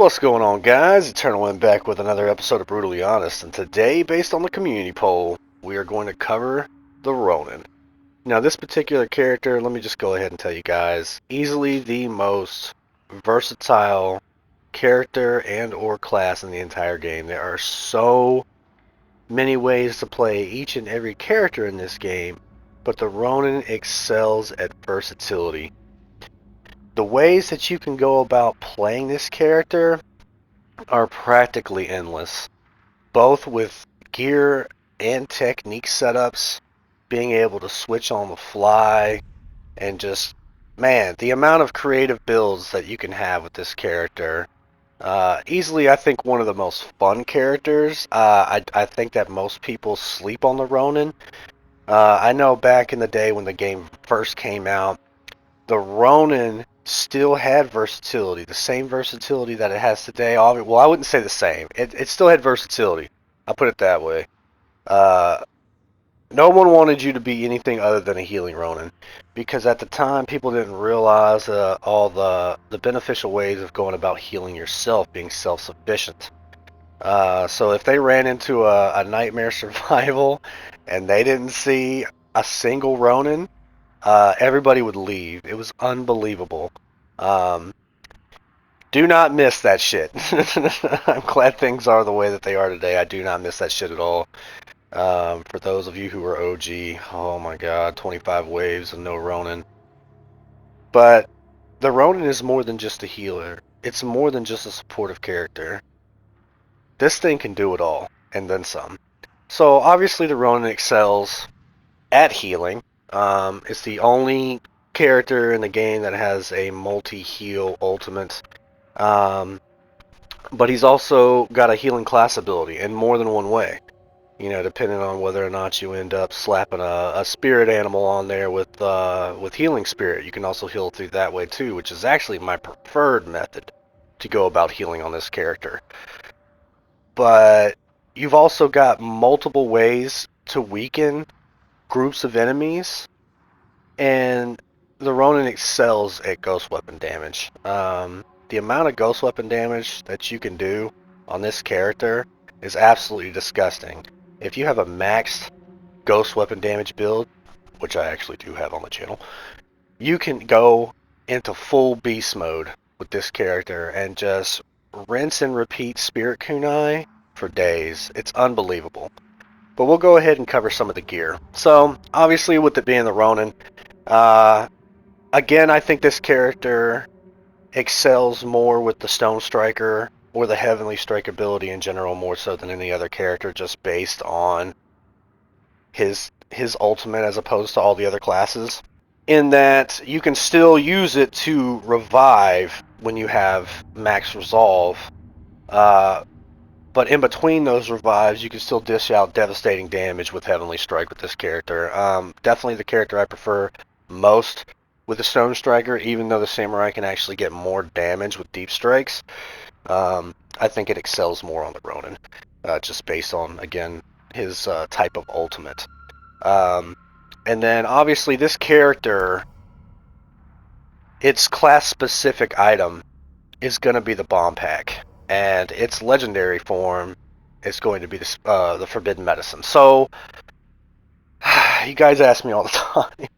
What's going on, guys? Eternal Wind back with another episode of Brutally Honest, and today, based on the community poll, we are going to cover the Ronin. Now, this particular character, let me just go ahead and tell you guys, easily the most versatile character and or class in the entire game. There are so many ways to play each and every character in this game, but the Ronin excels at versatility. The ways that you can go about playing this character are practically endless, both with gear and technique setups, being able to switch on the fly, and just, man, the amount of creative builds that you can have with this character. Easily, I think, one of the most fun characters. I think that most people sleep on the Ronin. I know back in the day when the game first came out, the Ronin still had versatility, the same versatility that it has today. Well, I wouldn't say the same. It still had versatility. I'll put it that way. Uh, no one wanted you to be anything other than a healing Ronin, because at the time people didn't realize all the beneficial ways of going about healing yourself, being self-sufficient. So if they ran into a nightmare survival and they didn't see a single Ronin, everybody would leave. It was unbelievable. Um, do not miss that shit. I'm glad things are the way that they are today. I do not miss that shit at all. For those of you who are OG, oh my god, 25 waves and no Ronin. But the Ronin is more than just a healer. It's more than just a supportive character. This thing can do it all, and then some. So obviously the Ronin excels at healing. It's the only character in the game that has a multi-heal ultimate. But he's also got a healing class ability in more than one way. You know, depending on whether or not you end up slapping a spirit animal on there with healing spirit, you can also heal through that way too, which is actually my preferred method to go about healing on this character. But you've also got multiple ways to weaken groups of enemies, and the Ronin excels at ghost weapon damage. The amount of ghost weapon damage that you can do on this character is absolutely disgusting. If you have a maxed ghost weapon damage build, which I actually do have on the channel, you can go into full beast mode with this character and just rinse and repeat spirit kunai for days. It's unbelievable. But we'll go ahead and cover some of the gear. So, obviously, with it being the Ronin, again, I think this character excels more with the Stone Striker or the Heavenly Strike ability in general, more so than any other character, just based on his ultimate as opposed to all the other classes. In that you can still use it to revive when you have max resolve, but in between those revives, you can still dish out devastating damage with Heavenly Strike with this character. Definitely the character I prefer most with the Stone Striker, even though the Samurai can actually get more damage with Deep Strikes. I think it excels more on the Ronin, just based on, again, his type of ultimate. And then, obviously, this character, its class-specific item is going to be the Bomb Pack, and its legendary form is going to be the Forbidden Medicine. So, you guys ask me all the time.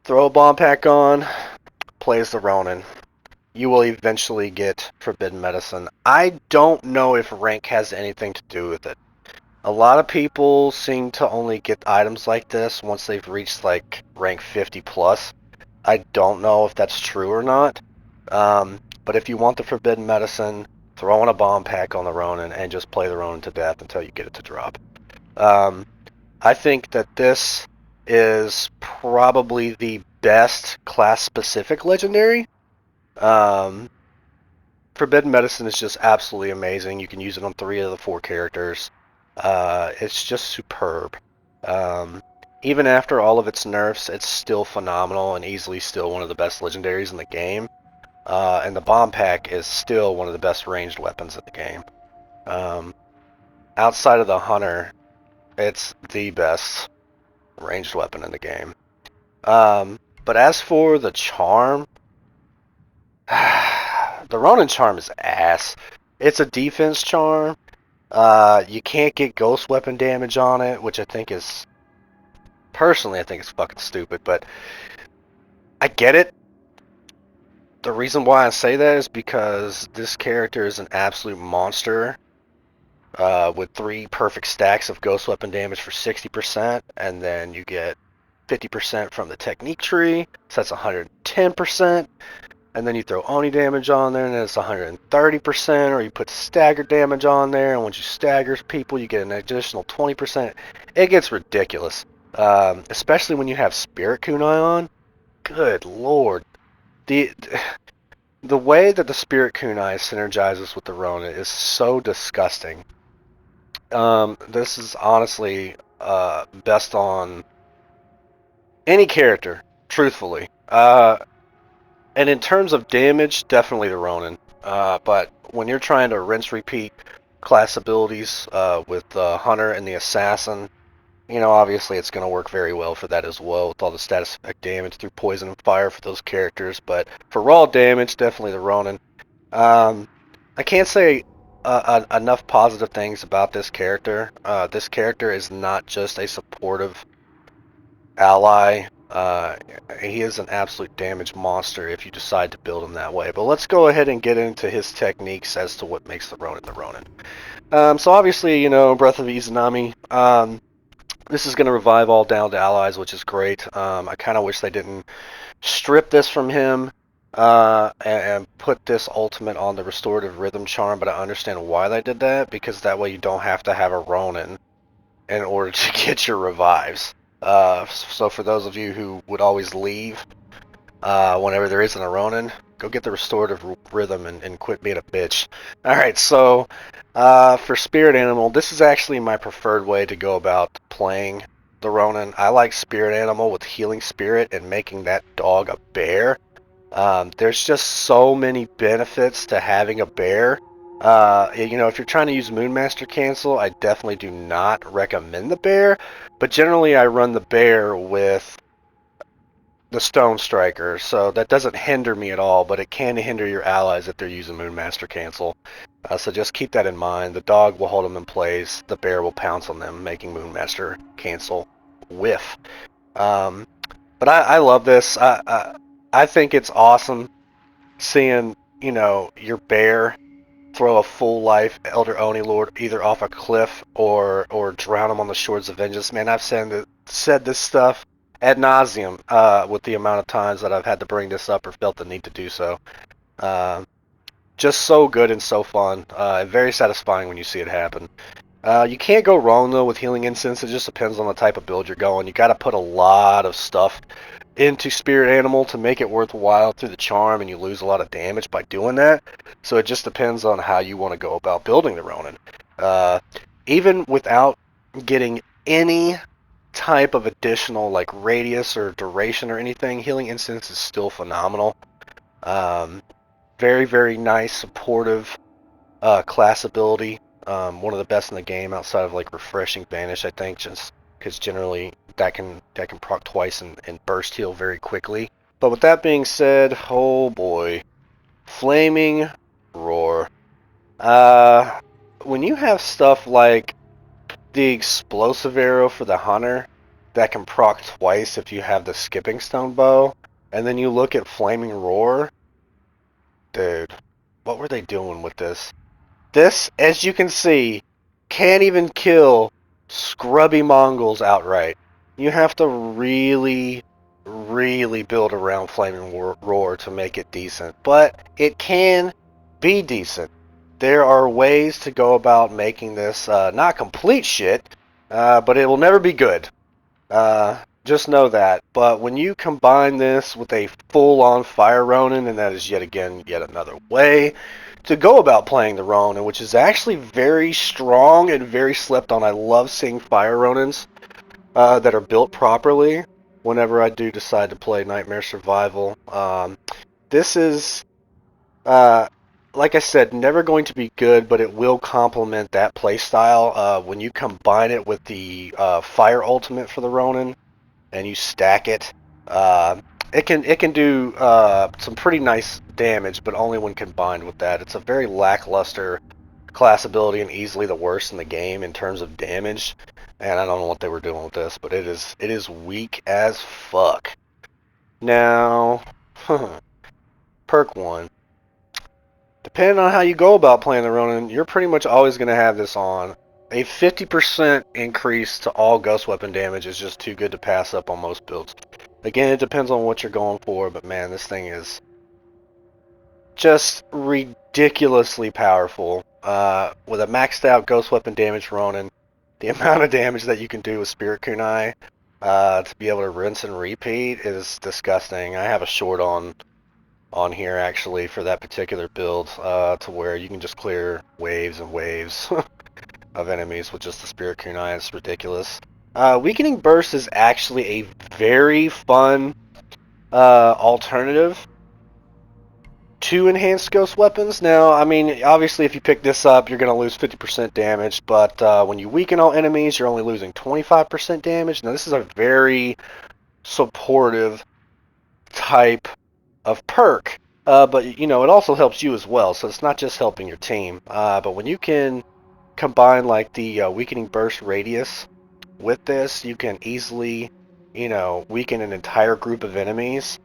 Throw a Bomb Pack on, play as the Ronin. You will eventually get Forbidden Medicine. I don't know if rank has anything to do with it. A lot of people seem to only get items like this once they've reached like rank 50 plus. I don't know if that's true or not. But if you want the Forbidden Medicine, throw in a Bomb Pack on the Ronin and just play the Ronin to death until you get it to drop. I think that this is probably the best class-specific legendary. Forbidden Medicine is just absolutely amazing. You can use it on 3 of the 4 characters. It's just superb. Even after all of its nerfs, it's still phenomenal and easily still one of the best legendaries in the game. And the Bomb Pack is still one of the best ranged weapons in the game. Outside of the Hunter, it's the best ranged weapon in the game. But as for the charm, the Ronin charm is ass. It's a defense charm. You can't get ghost weapon damage on it, which I think is, personally, I think it's fucking stupid, but I get it. The reason why I say that is because this character is an absolute monster, with 3 perfect stacks of ghost weapon damage for 60%, and then you get 50% from the technique tree, so that's 110%. And then you throw Oni damage on there, and then it's 130%, or you put stagger damage on there, and once you stagger people, you get an additional 20%. It gets ridiculous, especially when you have Spirit Kunai on. Good lord. The way that the Spirit Kunai synergizes with the Ronin is so disgusting. This is honestly best on any character, truthfully. And in terms of damage, definitely the Ronin. But when you're trying to rinse repeat class abilities with the Hunter and the Assassin, you know, obviously it's going to work very well for that as well, with all the status effect damage through poison and fire for those characters. But for raw damage, definitely the Ronin. I can't say enough positive things about this character. This character is not just a supportive ally. He is an absolute damage monster if you decide to build him that way. But let's go ahead and get into his techniques as to what makes the Ronin the Ronin. So obviously, you know, Breath of Izanami. This is going to revive all downed allies, which is great. I kind of wish they didn't strip this from him and put this ultimate on the restorative rhythm charm, but I understand why they did that, because that way you don't have to have a Ronin in order to get your revives. So for those of you who would always leave whenever there isn't a Ronin, go get the restorative rhythm and quit being a bitch. Alright, so for Spirit Animal, this is actually my preferred way to go about playing the Ronin. I like Spirit Animal with Healing Spirit and making that dog a bear. There's just so many benefits to having a bear. You know, if you're trying to use Moonmaster Cancel, I definitely do not recommend the bear, but generally I run the bear with the Stone Striker, so that doesn't hinder me at all, but it can hinder your allies if they're using Moonmaster Cancel. So just keep that in mind. The dog will hold them in place, the bear will pounce on them, making Moonmaster Cancel whiff. But I love this. I think it's awesome seeing, you know, your bear throw a full life Elder Oni Lord either off a cliff or drown him on the shores of vengeance. Man, I've said this stuff ad nauseum with the amount of times that I've had to bring this up or felt the need to do so. Just so good and so fun. Very satisfying when you see it happen. You can't go wrong though with Healing Incense. It just depends on the type of build you're going. You got to put a lot of stuff into Spirit Animal to make it worthwhile through the charm, and you lose a lot of damage by doing that. So it just depends on how you want to go about building the Ronin. Even without getting any type of additional like radius or duration or anything, Healing Incense is still phenomenal. Very, very nice, supportive class ability. One of the best in the game outside of like Refreshing Banish, I think, just because generally that can proc twice and burst heal very quickly. But with that being said, oh boy, Flaming Roar. When you have stuff like the Explosive Arrow for the Hunter that can proc twice if you have the Skipping Stone Bow, and then you look at Flaming Roar, dude, what were they doing with this? This, as you can see, can't even kill scrubby Mongols outright. You have to really, really build around Flaming Roar to make it decent. But it can be decent. There are ways to go about making this not complete shit, but it will never be good. Just know that. But when you combine this with a full-on Fire Ronin, and that is yet another way to go about playing the Ronin, which is actually very strong and very slept on. I love seeing Fire Ronins that are built properly whenever I do decide to play Nightmare Survival. This is, like I said, never going to be good, but it will complement that playstyle. When you combine it with the Fire Ultimate for the Ronin, and you stack it, it can do some pretty nice damage, but only when combined with that. It's a very lackluster class ability and easily the worst in the game in terms of damage. And I don't know what they were doing with this, but it is weak as fuck. Now, perk 1. Depending on how you go about playing the Ronin, you're pretty much always going to have this on. A 50% increase to all ghost weapon damage is just too good to pass up on most builds. Again, it depends on what you're going for, but man, this thing is just ridiculously powerful. With a maxed out ghost weapon damage Ronin, the amount of damage that you can do with Spirit Kunai to be able to rinse and repeat is disgusting. I have a short on here actually for that particular build to where you can just clear waves and waves of enemies with just the Spirit Kunai. It's ridiculous. Weakening Burst is actually a very fun alternative to enhanced ghost weapons. Now, I mean, obviously if you pick this up, you're going to lose 50% damage, but when you weaken all enemies, you're only losing 25% damage. Now, this is a very supportive type of perk, but, you know, it also helps you as well, so it's not just helping your team. But when you can combine, like, the weakening burst radius with this, you can easily, you know, weaken an entire group of enemies.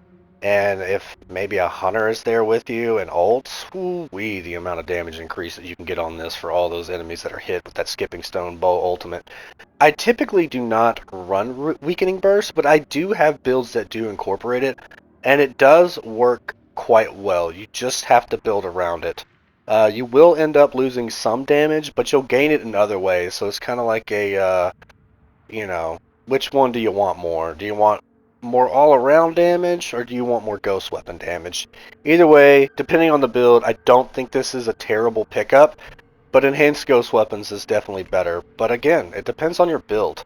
And if maybe a hunter is there with you and ults, whoo-wee, the amount of damage increase that you can get on this for all those enemies that are hit with that skipping stone bow ultimate. I typically do not run weakening burst, but I do have builds that do incorporate it, and it does work quite well. You just have to build around it. You will end up losing some damage, but you'll gain it in other ways. So it's kind of like a, you know, which one do you want more? Do you want more all-around damage, or do you want more ghost weapon damage? Either way, depending on the build, I don't think this is a terrible pickup, but enhanced ghost weapons is definitely better. But again, it depends on your build.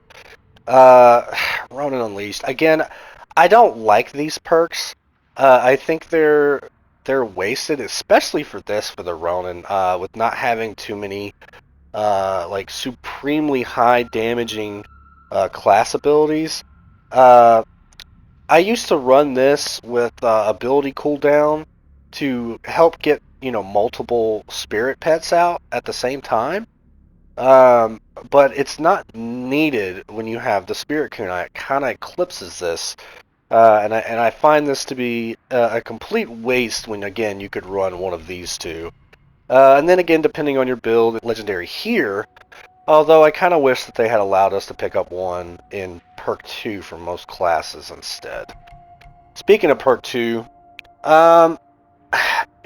Ronin Unleashed. Again, I don't like these perks. I think they're wasted, especially for this, for the Ronin, with not having too many like supremely high damaging class abilities. Uh, I used to run this with ability cooldown to help get, you know, multiple spirit pets out at the same time. Um, but it's not needed when you have the Spirit Kunai. It kind of eclipses this, and I find this to be a complete waste when, again, you could run one of these two. And then again, depending on your build, Legendary here, although I kind of wish that they had allowed us to pick up one in Perk 2 for most classes instead. Speaking of Perk 2, um,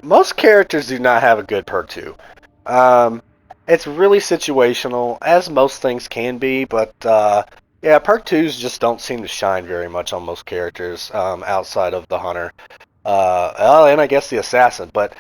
most characters do not have a good Perk 2. Um, it's really situational, as most things can be, but yeah, Perk 2s just don't seem to shine very much on most characters outside of the Hunter. And I guess the Assassin, but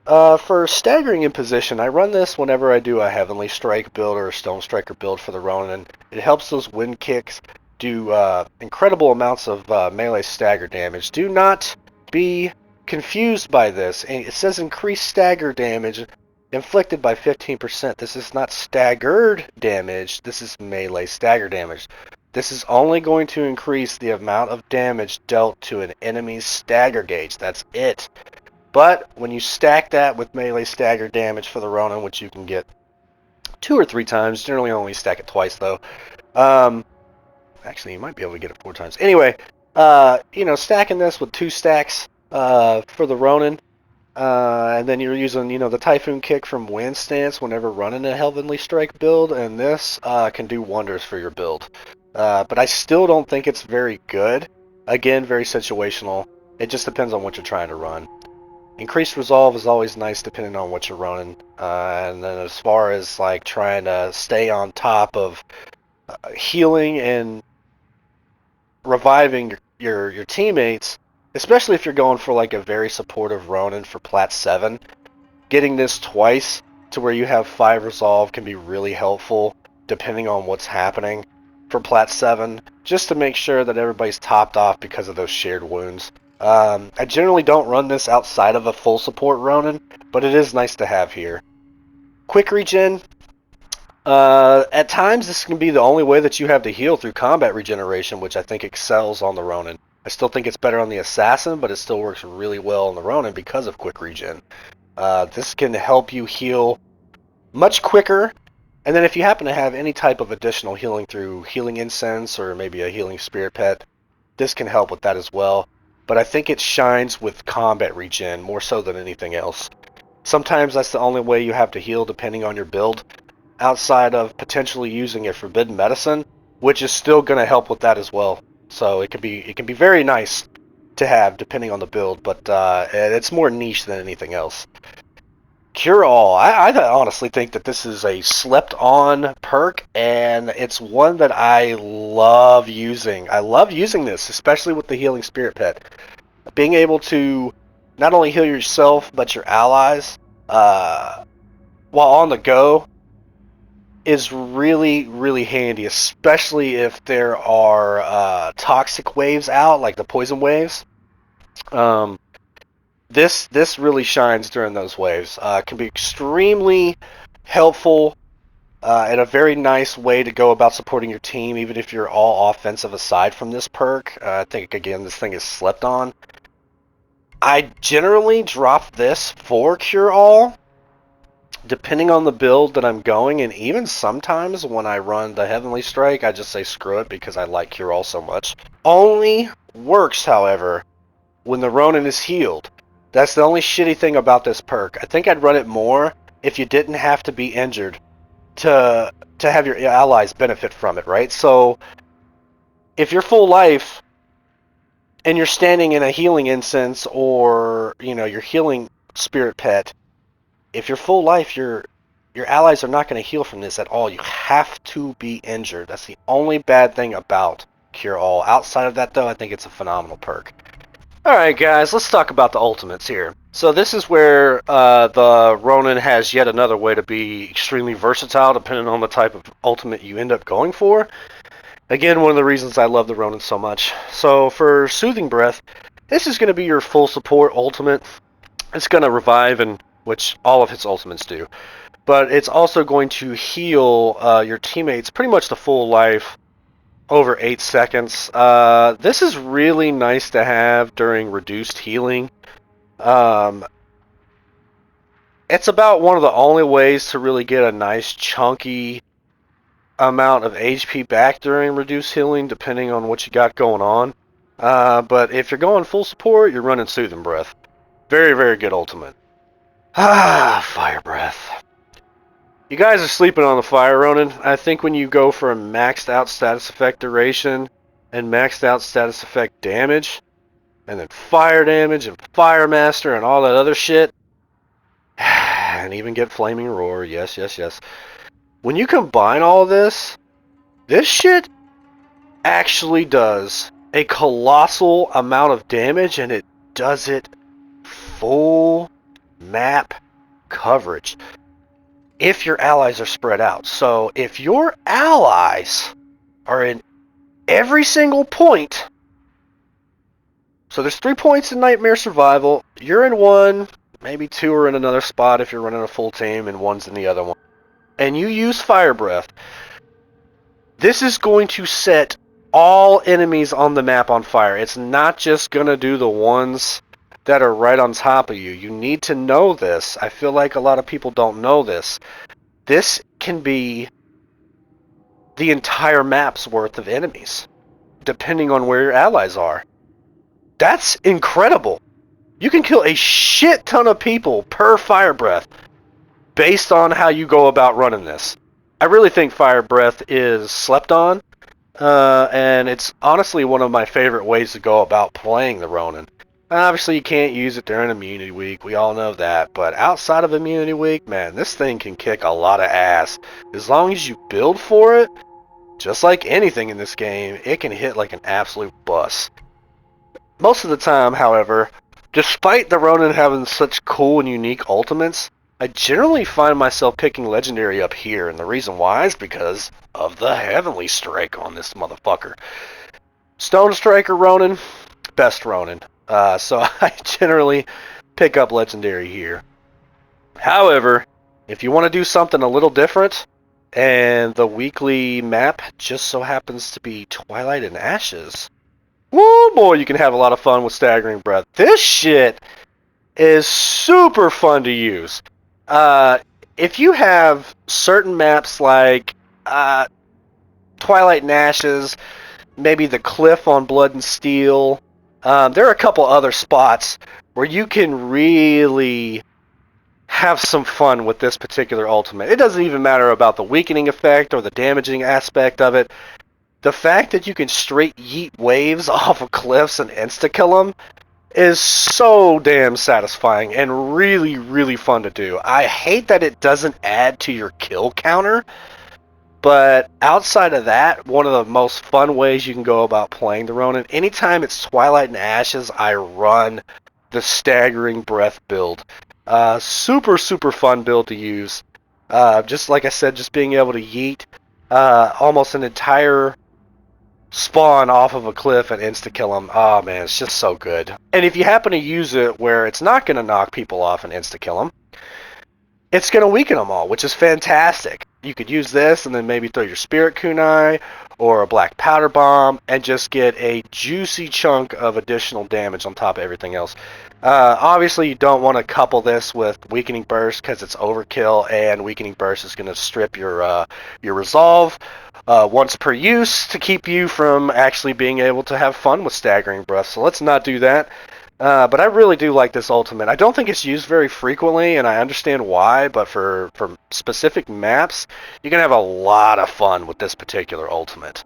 for staggering in position, I run this whenever I do a Heavenly Strike build or a Stone Striker build for the Ronin. It helps those wind kicks do incredible amounts of melee stagger damage. Do not be confused by this. It says increased stagger damage inflicted by 15%. This is not staggered damage. This is melee stagger damage. This is only going to increase the amount of damage dealt to an enemy's stagger gauge. That's it. But when you stack that with melee stagger damage for the Ronin, which you can get 2 or 3 times, generally only stack it twice though. Actually, you might be able to get it 4 times. Anyway, you know, stacking this with 2 stacks for the Ronin, and then you're using, you know, the Typhoon Kick from Wind Stance whenever running a Heavenly Strike build, and this can do wonders for your build. But I still don't think it's very good. Again, very situational. It just depends on what you're trying to run. Increased resolve is always nice depending on what you're running. And then as far as like trying to stay on top of healing and reviving your teammates, especially if you're going for like a very supportive Ronin for Plat 7, getting this twice to where you have 5 resolve can be really helpful depending on what's happening for Plat 7, just to make sure that everybody's topped off because of those shared wounds. I generally don't run this outside of a full support Ronin, but it is nice to have here. Quick regen. At times, this can be the only way that you have to heal through combat regeneration, which I think excels on the Ronin. I still think it's better on the Assassin, but it still works really well on the Ronin because of quick regen. This can help you heal much quicker, and then if you happen to have any type of additional healing through healing incense or maybe a healing spirit pet, this can help with that as well. But I think it shines with combat regen more so than anything else. Sometimes that's the only way you have to heal depending on your build, outside of potentially using a forbidden medicine, which is still going to help with that as well. So it can be very nice to have depending on the build, but it's more niche than anything else. Cure All. I honestly think that this is a slept on perk, and it's one that I love using. I love using this, especially with the healing spirit pet. Being able to not only heal yourself but your allies while on the go is really, really handy, especially if there are toxic waves out, like the poison waves. This really shines during those waves. Can be extremely helpful and a very nice way to go about supporting your team, even if you're all offensive aside from this perk. I think, again, this thing is slept on. I generally drop this for Cure All, depending on the build that I'm going, and even sometimes when I run the Heavenly Strike, I just say screw it because I like Cure All so much. Only works, however, when the Ronin is healed. That's the only shitty thing about this perk. I think I'd run it more if you didn't have to be injured to have your allies benefit from it, right? So if you're full life and you're standing in a healing incense or, you know, your healing spirit pet, if you're full life, your allies are not going to heal from this at all. You have to be injured. That's the only bad thing about Cure All. Outside of that, though, I think it's a phenomenal perk. Alright guys, let's talk about the ultimates here. So this is where the Ronin has yet another way to be extremely versatile depending on the type of ultimate you end up going for. Again, one of the reasons I love the Ronin so much. So for Soothing Breath, this is going to be your full support ultimate. It's going to revive, and which all of its ultimates do. But it's also going to heal your teammates pretty much to full life over 8 seconds. This is really nice to have during reduced healing. It's about one of the only ways to really get a nice chunky amount of HP back during reduced healing, depending on what you got going on. But if you're going full support, you're running Soothing Breath. Very, very good ultimate. Fire Breath. You guys are sleeping on the Fire Ronin. I think when you go for a maxed out status effect duration and maxed out status effect damage, and then fire damage and Fire Master and all that other shit, and even get Flaming Roar, yes, yes, yes. When you combine all this, this shit actually does a colossal amount of damage, and it does it full map coverage if your allies are spread out. So if your allies are in every single point, so there's 3 points in Nightmare Survival, you're in one, maybe 2 are in another spot if you're running a full team, and 1's in the other one, and you use Fire Breath, this is going to set all enemies on the map on fire. It's not just going to do the ones that are right on top of you. You need to know this. I feel like a lot of people don't know this. This can be the entire map's worth of enemies, depending on where your allies are. That's incredible. You can kill a shit ton of people per Fire Breath based on how you go about running this. I really think Fire Breath is slept on, and it's honestly one of my favorite ways to go about playing the Ronin. Obviously, you can't use it during Immunity Week, we all know that, but outside of Immunity Week, man, this thing can kick a lot of ass. As long as you build for it, just like anything in this game, it can hit like an absolute bus. Most of the time, however, despite the Ronin having such cool and unique ultimates, I generally find myself picking Legendary up here, and the reason why is because of the Heavenly Strike on this motherfucker. Stone Striker Ronin, best Ronin. So I generally pick up Legendary here. However, if you want to do something a little different, and the weekly map just so happens to be Twilight and Ashes, woo boy, you can have a lot of fun with staggering breath. This shit is super fun to use. If you have certain maps like Twilight and Ashes, maybe the cliff on Blood and Steel, there are a couple other spots where you can really have some fun with this particular ultimate. It doesn't even matter about the weakening effect or the damaging aspect of it. The fact that you can straight yeet waves off of cliffs and insta-kill them is so damn satisfying and really, really fun to do. I hate that it doesn't add to your kill counter, but outside of that, one of the most fun ways you can go about playing the Ronin, anytime it's Twilight and Ashes, I run the Staggering Breath build. Super, super fun build to use. Just like I said, just being able to yeet almost an entire spawn off of a cliff and insta-kill them. Oh man, it's just so good. And if you happen to use it where it's not going to knock people off and insta-kill them, it's going to weaken them all, which is fantastic. You could use this and then maybe throw your Spirit Kunai or a Black Powder Bomb and just get a juicy chunk of additional damage on top of everything else. Obviously, you don't want to couple this with Weakening Burst because it's overkill, and Weakening Burst is going to strip your resolve once per use to keep you from actually being able to have fun with Staggering Breath. So let's not do that. But I really do like this ultimate. I don't think it's used very frequently, and I understand why, but for specific maps, you can have a lot of fun with this particular ultimate.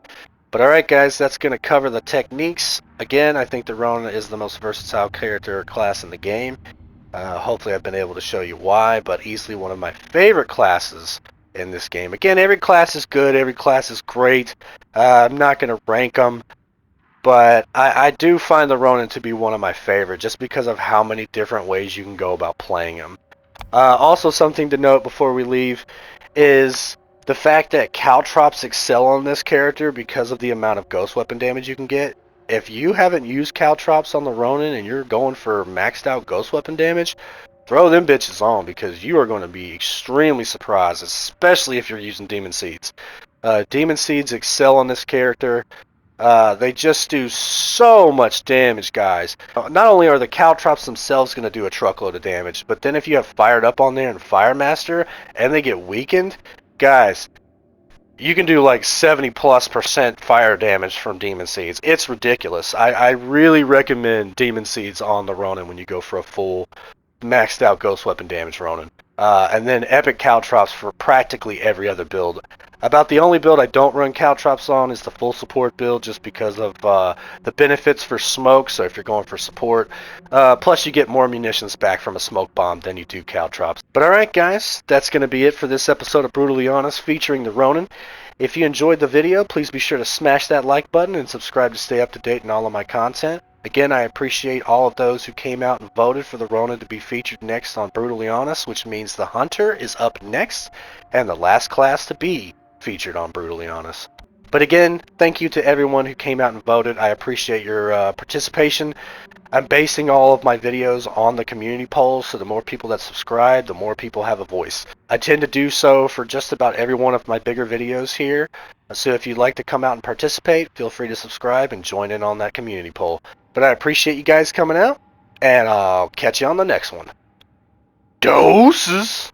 But alright guys, that's going to cover the techniques. Again, I think the Ronin is the most versatile character or class in the game. Hopefully I've been able to show you why, but easily one of my favorite classes in this game. Again, every class is good, every class is great. I'm not going to rank them. But I do find the Ronin to be one of my favorite, just because of how many different ways you can go about playing him. Also, something to note before we leave is the fact that Caltrops excel on this character because of the amount of ghost weapon damage you can get. If you haven't used Caltrops on the Ronin and you're going for maxed out ghost weapon damage, throw them bitches on because you are going to be extremely surprised, especially if you're using Demon Seeds. Demon Seeds excel on this character. They just do so much damage, guys. Not only are the Caltrops themselves going to do a truckload of damage, but then if you have Fired Up on there and Firemaster, and they get weakened, guys, you can do like 70+% fire damage from Demon Seeds. It's ridiculous. I really recommend Demon Seeds on the Ronin when you go for a full maxed out ghost weapon damage Ronin. And then epic Caltrops for practically every other build. About the only build I don't run Caltrops on is the full support build, just because of the benefits for smoke. So if you're going for support, plus you get more munitions back from a smoke bomb than you do Caltrops. But alright guys, that's going to be it for this episode of Brutally Honest featuring the Ronin. If you enjoyed the video, please be sure to smash that like button and subscribe to stay up to date in all of my content. Again, I appreciate all of those who came out and voted for the Ronin to be featured next on Brutally Honest, which means the Hunter is up next, and the last class to be featured on Brutally Honest. But again, thank you to everyone who came out and voted. I appreciate your participation. I'm basing all of my videos on the community polls, so the more people that subscribe, the more people have a voice. I tend to do so for just about every one of my bigger videos here. So if you'd like to come out and participate, feel free to subscribe and join in on that community poll. But I appreciate you guys coming out, and I'll catch you on the next one. Deuces!